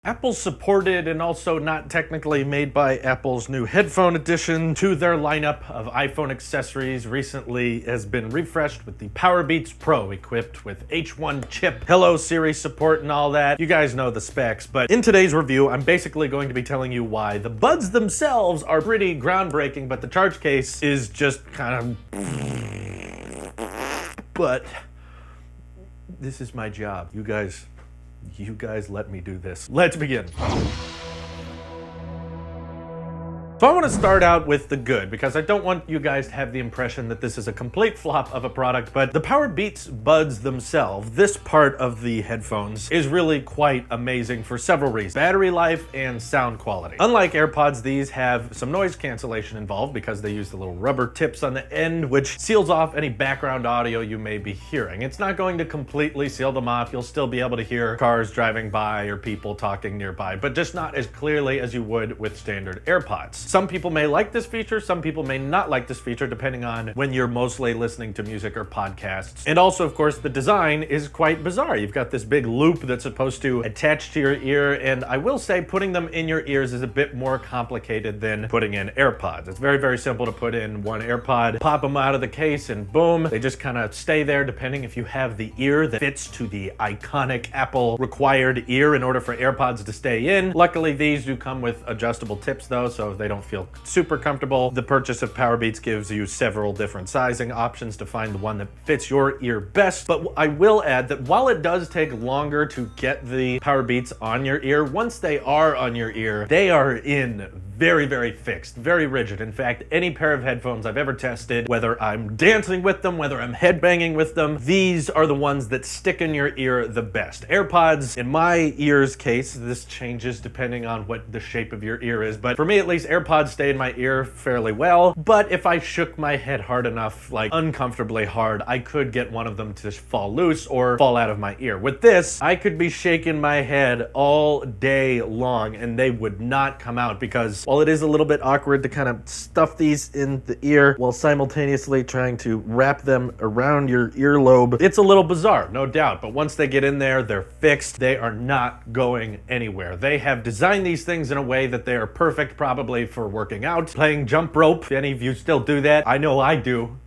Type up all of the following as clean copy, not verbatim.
Apple supported and also not technically made by Apple's new headphone edition to their lineup of iPhone accessories recently has been refreshed with the Powerbeats Pro, equipped with H1 chip, Hello Siri support and all that. You guys know the specs, but in today's review, I'm basically going to be telling you why the buds themselves are pretty groundbreaking, but the charge case is just kind of... But this is my job. You guys let me do this. Let's begin. So I want to start out with the good, because I don't want you guys to have the impression that this is a complete flop of a product, but the Powerbeats buds themselves, this part of the headphones, is really quite amazing for several reasons. Battery life and sound quality. Unlike AirPods, these have some noise cancellation involved because they use the little rubber tips on the end, which seals off any background audio you may be hearing. It's not going to completely seal them off. You'll still be able to hear cars driving by or people talking nearby, but just not as clearly as you would with standard AirPods. Some people may like this feature, some people may not like this feature, depending on when you're mostly listening to music or podcasts. And also, of course, the design is quite bizarre. You've got this big loop that's supposed to attach to your ear, and I will say putting them in your ears is a bit more complicated than putting in AirPods. It's very, very simple to put in one AirPod, pop them out of the case, and boom, they just kind of stay there, depending if you have the ear that fits to the iconic Apple required ear in order for AirPods to stay in. Luckily, these do come with adjustable tips though, so they don't feel super comfortable. The purchase of Powerbeats gives you several different sizing options to find the one that fits your ear best. But I will add that while it does take longer to get the Powerbeats on your ear, once they are on your ear, they are in very, very fixed, very rigid. In fact, any pair of headphones I've ever tested, whether I'm dancing with them, whether I'm headbanging with them, these are the ones that stick in your ear the best. AirPods, in my ear's case, this changes depending on what the shape of your ear is, but for me at least, AirPods stay in my ear fairly well. But if I shook my head hard enough, like uncomfortably hard, I could get one of them to just fall loose or fall out of my ear. With this, I could be shaking my head all day long and they would not come out, because while it is a little bit awkward to kind of stuff these in the ear while simultaneously trying to wrap them around your earlobe, it's a little bizarre, no doubt. But once they get in there, they're fixed. They are not going anywhere. They have designed these things in a way that they are perfect probably for working out, playing jump rope. If any of you still do that, I know I do.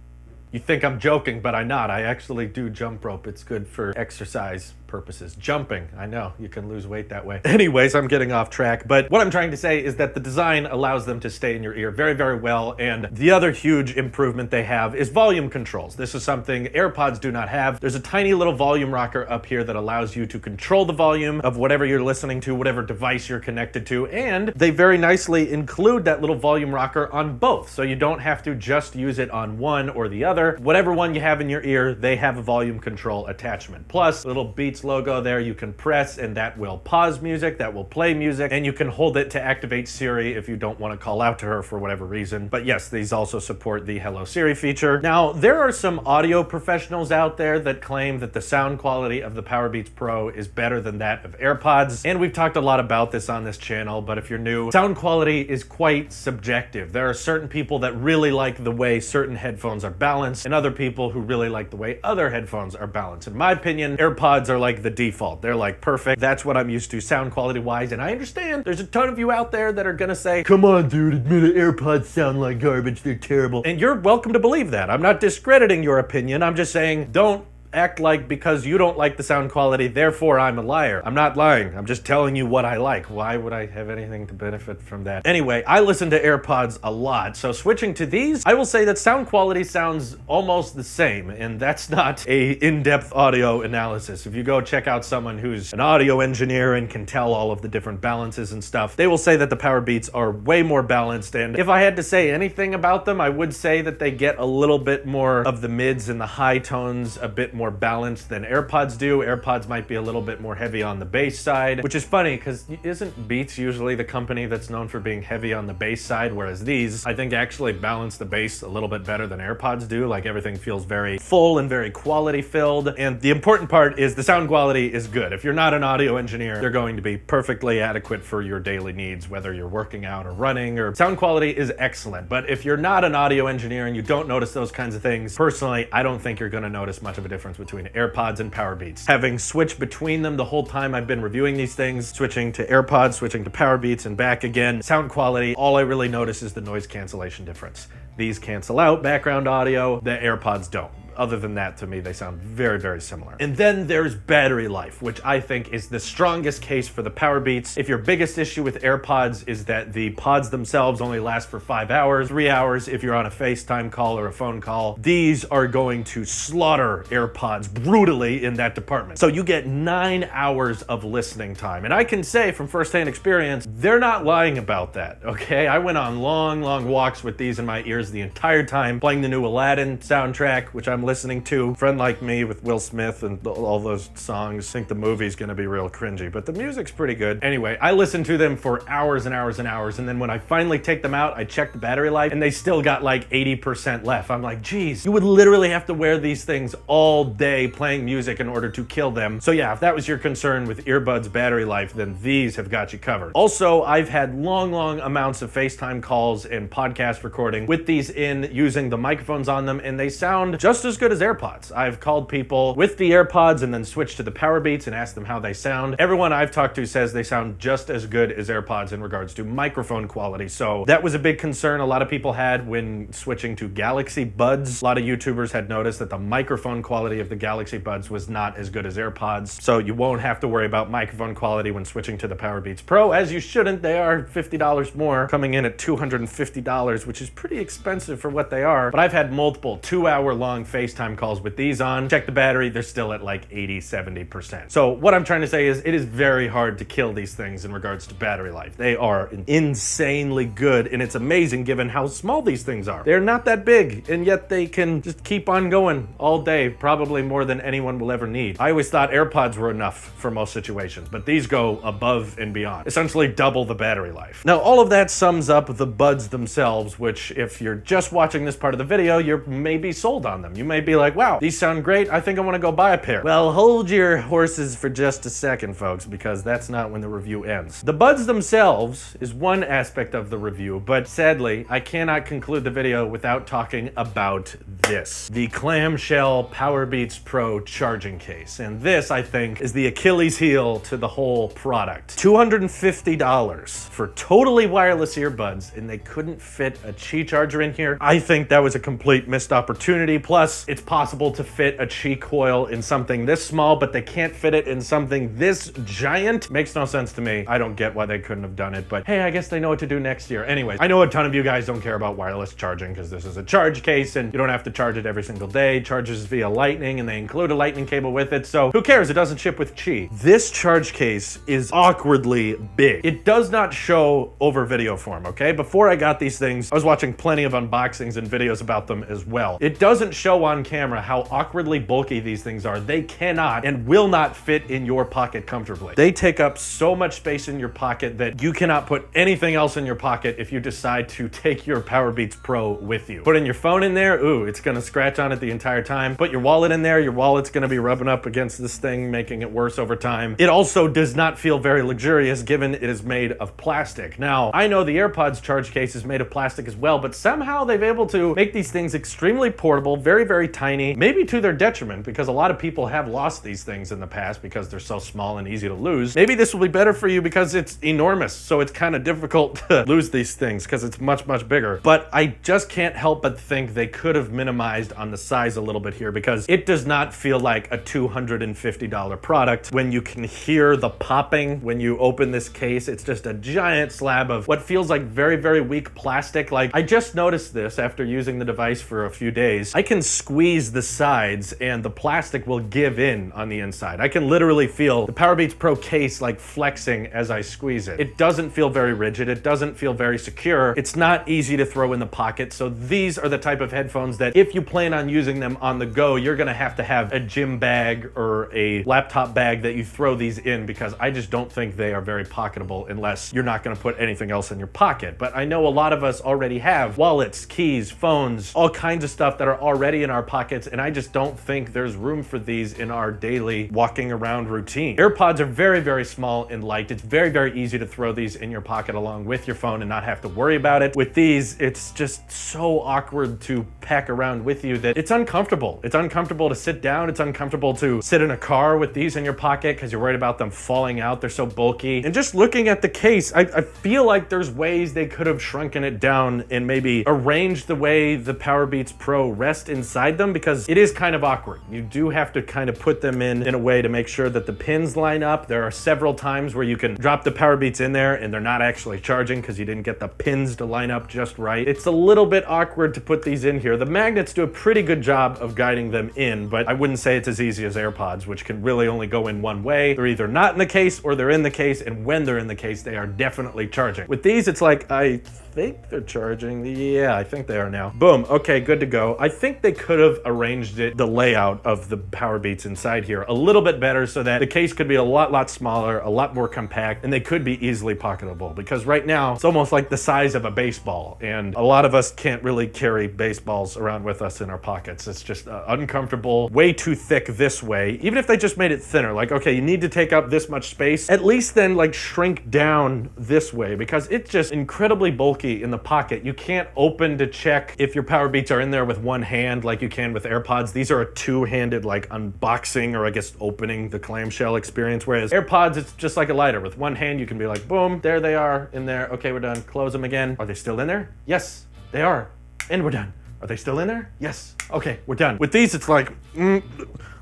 You think I'm joking, but I'm not. I actually do jump rope. It's good for exercise purposes. Jumping, I know, you can lose weight that way. Anyways, I'm getting off track, but what I'm trying to say is that the design allows them to stay in your ear very, very well, and the other huge improvement they have is volume controls. This is something AirPods do not have. There's a tiny little volume rocker up here that allows you to control the volume of whatever you're listening to, whatever device you're connected to, and they very nicely include that little volume rocker on both, so you don't have to just use it on one or the other. Whatever one you have in your ear, they have a volume control attachment. Plus, little Beats logo there you can press, and that will pause music, that will play music, and you can hold it to activate Siri if you don't want to call out to her for whatever reason. But yes, these also support the Hello Siri feature. Now, there are some audio professionals out there that claim that the sound quality of the Powerbeats Pro is better than that of AirPods, and we've talked a lot about this on this channel, but if you're new, sound quality is quite subjective. There are certain people that really like the way certain headphones are balanced, and other people who really like the way other headphones are balanced. In my opinion, AirPods are like the default. They're like perfect. That's what I'm used to sound quality wise, and I understand there's a ton of you out there that are gonna say, come on dude, admit it, AirPods sound like garbage, they're terrible. And you're welcome to believe that. I'm not discrediting your opinion. I'm just saying, don't act like because you don't like the sound quality, therefore I'm a liar. I'm not lying. I'm just telling you what I like. Why would I have anything to benefit from that? Anyway, I listen to AirPods a lot, so switching to these, I will say that sound quality sounds almost the same, and that's not a in-depth audio analysis. If you go check out someone who's an audio engineer and can tell all of the different balances and stuff, they will say that the Powerbeats are way more balanced, and if I had to say anything about them, I would say that they get a little bit more of the mids and the high tones a bit more balanced than AirPods do. AirPods might be a little bit more heavy on the bass side, which is funny because isn't Beats usually the company that's known for being heavy on the bass side, whereas these, I think, actually balance the bass a little bit better than AirPods do. Like everything feels very full and very quality filled, and the important part is the sound quality is good. If you're not an audio engineer, they're going to be perfectly adequate for your daily needs, whether you're working out or running, or sound quality is excellent. But if you're not an audio engineer and you don't notice those kinds of things, personally, I don't think you're going to notice much of a difference difference between AirPods and Powerbeats. Having switched between them the whole time I've been reviewing these things, switching to AirPods, switching to Powerbeats, and back again, sound quality, all I really notice is the noise cancellation difference. These cancel out background audio, the AirPods don't. Other than that, to me, they sound very, very similar. And then there's battery life, which I think is the strongest case for the Powerbeats. If your biggest issue with AirPods is that the pods themselves only last for 5 hours, 3 hours if you're on a FaceTime call or a phone call, these are going to slaughter AirPods brutally in that department. So you get 9 hours of listening time. And I can say from firsthand experience, they're not lying about that, okay? I went on long, long walks with these in my ears the entire time, playing the new Aladdin soundtrack, which I'm listening to. Friend Like Me with Will Smith and all those songs. I think the movie's gonna be real cringy, but the music's pretty good. Anyway, I listened to them for hours and hours and hours, and then when I finally take them out, I check the battery life, and they still got like 80% left. I'm like, geez, you would literally have to wear these things all day playing music in order to kill them. So yeah, if that was your concern with earbuds battery life, then these have got you covered. Also, I've had long amounts of FaceTime calls and podcast recording with these in, using the microphones on them, and they sound just as good as AirPods. I've called people with the AirPods and then switched to the Powerbeats and asked them how they sound. Everyone I've talked to says they sound just as good as AirPods in regards to microphone quality. So that was a big concern a lot of people had when switching to Galaxy Buds. A lot of YouTubers had noticed that the microphone quality of the Galaxy Buds was not as good as AirPods. So you won't have to worry about microphone quality when switching to the Powerbeats Pro, as you shouldn't. They are $50 more, coming in at $250, which is pretty expensive for what they are. But I've had multiple 2-hour-long FaceTime calls with these on. Check the battery, they're still at like 80-70%. So what I'm trying to say is it is very hard to kill these things in regards to battery life. They are insanely good, and it's amazing given how small these things are. They're not that big, and yet they can just keep on going all day, probably more than anyone will ever need. I always thought AirPods were enough for most situations, but these go above and beyond, essentially double the battery life. Now, all of that sums up the buds themselves, which if you're just watching this part of the video, you're maybe sold on them. You may be like, wow, these sound great, I think I want to go buy a pair. Well, hold your horses for just a second, folks, because that's not when the review ends. The buds themselves is one aspect of the review, but sadly, I cannot conclude the video without talking about this. The clamshell Powerbeats Pro charging case. And this, I think, is the Achilles heel to the whole product. $250 for totally wireless earbuds, and they couldn't fit a Qi charger in here. I think that was a complete missed opportunity. Plus, it's possible to fit a Qi coil in something this small, but they can't fit it in something this giant. Makes no sense to me. I don't get why they couldn't have done it, but hey, I guess they know what to do next year. Anyways, I know a ton of you guys don't care about wireless charging because this is a charge case and you don't have to charge it every single day. It charges via lightning and they include a lightning cable with it, so who cares? It doesn't ship with Qi. This charge case is awkwardly big. It does not show over video form, okay? Before I got these things, I was watching plenty of unboxings and videos about them as well. It doesn't show on camera how awkwardly bulky these things are. They cannot and will not fit in your pocket comfortably. They take up so much space in your pocket that you cannot put anything else in your pocket if you decide to take your Powerbeats Pro with you. Putting your phone in there, ooh, it's gonna scratch on it the entire time. Put your wallet in there, your wallet's gonna be rubbing up against this thing, making it worse over time. It also does not feel very luxurious given it is made of plastic. Now, I know the AirPods charge case is made of plastic as well, but somehow they've able to make these things extremely portable, very, very tiny, maybe to their detriment because a lot of people have lost these things in the past because they're so small and easy to lose. Maybe this will be better for you because it's enormous, so it's kind of difficult to lose these things because it's much, much bigger. But I just can't help but think they could have minimized on the size a little bit here because it does not feel like a $250 product. When you can hear the popping when you open this case, it's just a giant slab of what feels like very, very weak plastic. Like, I just noticed this after using the device for a few days. I can squeeze the sides and the plastic will give in on the inside. I can literally feel the Powerbeats Pro case like flexing as I squeeze it. It doesn't feel very rigid. It doesn't feel very secure. It's not easy to throw in the pocket. So these are the type of headphones that if you plan on using them on the go, you're gonna have a gym bag or a laptop bag that you throw these in because I just don't think they are very pocketable unless you're not gonna put anything else in your pocket. But I know a lot of us already have wallets, keys, phones, all kinds of stuff that are already in our pockets, and I just don't think there's room for these in our daily walking around routine. AirPods are very, very small and light. It's very, very easy to throw these in your pocket along with your phone and not have to worry about it. With these, it's just so awkward to pack around with you that it's uncomfortable. It's uncomfortable to sit down. It's uncomfortable to sit in a car with these in your pocket because you're worried about them falling out. They're so bulky. And just looking at the case, I feel like there's ways they could have shrunken it down and maybe arranged the way the Powerbeats Pro rest inside them, because it is kind of awkward. You do have to kind of put them in a way to make sure that the pins line up. There are several times where you can drop the Powerbeats in there and they're not actually charging because you didn't get the pins to line up just right. It's a little bit awkward to put these in here. The magnets do a pretty good job of guiding them in, but I wouldn't say it's as easy as AirPods, which can really only go in one way. They're either not in the case or they're in the case, and when they're in the case, they are definitely charging. With these, it's like, I think they're charging. Yeah, I think they are now. Boom. Okay, good to go. I think they could have arranged it, the layout of the Powerbeats inside here, a little bit better so that the case could be a lot smaller, a lot more compact, and they could be easily pocketable, because right now it's almost like the size of a baseball, and a lot of us can't really carry baseballs around with us in our pockets. It's just uncomfortable, way too thick this way. Even if they just made it thinner, like, okay, you need to take up this much space, at least then like shrink down this way, because it's just incredibly bulky in the pocket. You can't open to check if your Powerbeats are in there with one hand like you can with AirPods. These are a two-handed like unboxing, or I guess opening the clamshell experience, whereas AirPods, it's just like a lighter. With one hand you can be like, boom, there they are in there. Okay, we're done. Close them again. Are they still in there? Yes, they are. And we're done. Are they still in there? Yes. Okay, we're done. With these, it's like,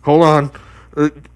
hold on.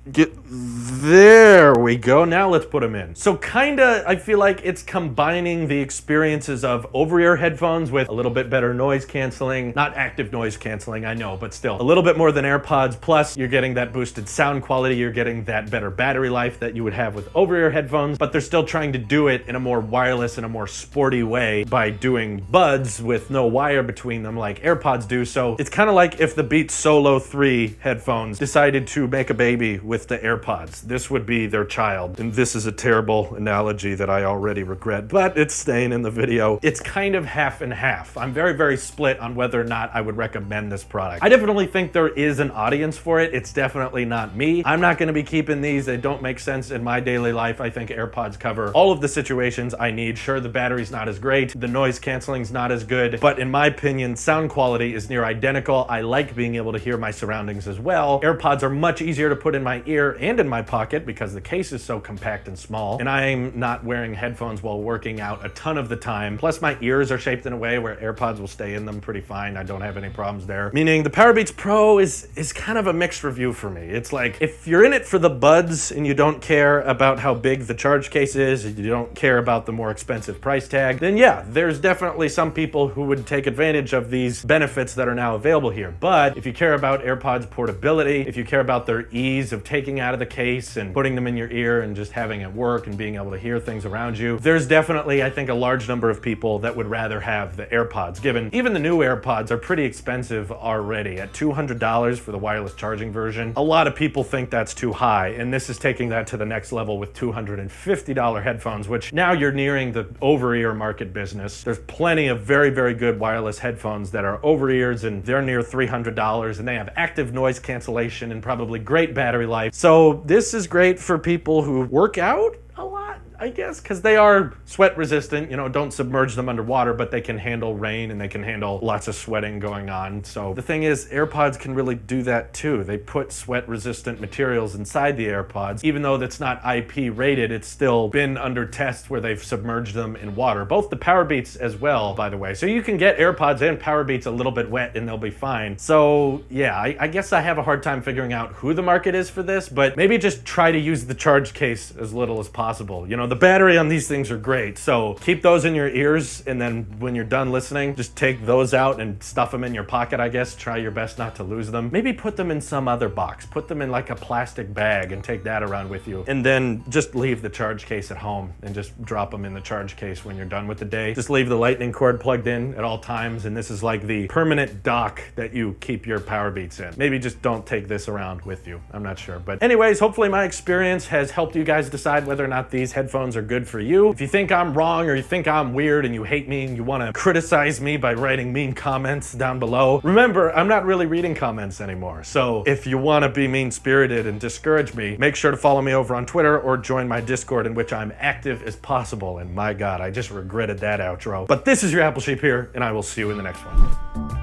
There we go. Now let's put them in. So kinda, I feel like it's combining the experiences of over-ear headphones with a little bit better noise canceling. Not active noise canceling, I know, but still. A little bit more than AirPods, plus you're getting that boosted sound quality, you're getting that better battery life that you would have with over-ear headphones, but they're still trying to do it in a more wireless and a more sporty way by doing buds with no wire between them like AirPods do. So it's kind of like if the Beats Solo 3 headphones decided to make a baby with the AirPods. This would be their child. And this is a terrible analogy that I already regret, but it's staying in the video. It's kind of half and half. I'm very, very split on whether or not I would recommend this product. I definitely think there is an audience for it. It's definitely not me. I'm not going to be keeping these. They don't make sense in my daily life. I think AirPods cover all of the situations I need. Sure, the battery's not as great. The noise canceling's not as good, but in my opinion, sound quality is near identical. I like being able to hear my surroundings as well. AirPods are much easier to put in my ear and in my pocket because the case is so compact and small, and I'm not wearing headphones while working out a ton of the time. Plus my ears are shaped in a way where AirPods will stay in them pretty fine. I don't have any problems there. Meaning the Powerbeats Pro is kind of a mixed review for me. It's like, if you're in it for the buds and you don't care about how big the charge case is, and you don't care about the more expensive price tag, then yeah, there's definitely some people who would take advantage of these benefits that are now available here. But if you care about AirPods portability, if you care about their ease of taking out of the case and putting them in your ear and just having it work and being able to hear things around you, there's definitely, I think, a large number of people that would rather have the AirPods, given even the new AirPods are pretty expensive already at $200 for the wireless charging version. A lot of people think that's too high, and this is taking that to the next level with $250 headphones, which now you're nearing the over-ear market business. There's plenty of very, very good wireless headphones that are over-ears, and they're near $300, and they have active noise cancellation and probably great battery life. So this is great for people who work out a lot, I guess, because they are sweat resistant. You know, don't submerge them underwater, but they can handle rain and they can handle lots of sweating going on. So the thing is, AirPods can really do that too. They put sweat resistant materials inside the AirPods. Even though that's not IP rated, it's still been under test where they've submerged them in water. Both the Powerbeats as well, by the way. So you can get AirPods and Powerbeats a little bit wet and they'll be fine. So yeah, I guess I have a hard time figuring out who the market is for this, but maybe just try to use the charge case as little as possible. You know, the battery on these things are great, so keep those in your ears, and then when you're done listening, just take those out and stuff them in your pocket, I guess. Try your best not to lose them. Maybe put them in some other box. Put them in like a plastic bag and take that around with you. And then just leave the charge case at home and just drop them in the charge case when you're done with the day. Just leave the lightning cord plugged in at all times, and this is like the permanent dock that you keep your Powerbeats in. Maybe just don't take this around with you. I'm not sure. But anyways, hopefully my experience has helped you guys decide whether or not these headphones headphones are good for you. If you think I'm wrong or you think I'm weird and you hate me and you want to criticize me by writing mean comments down below, remember, I'm not really reading comments anymore. So if you want to be mean-spirited and discourage me, make sure to follow me over on Twitter or join my Discord, in which I'm active as possible. And my God, I just regretted that outro. But this is your Apple Sheep here, and I will see you in the next one.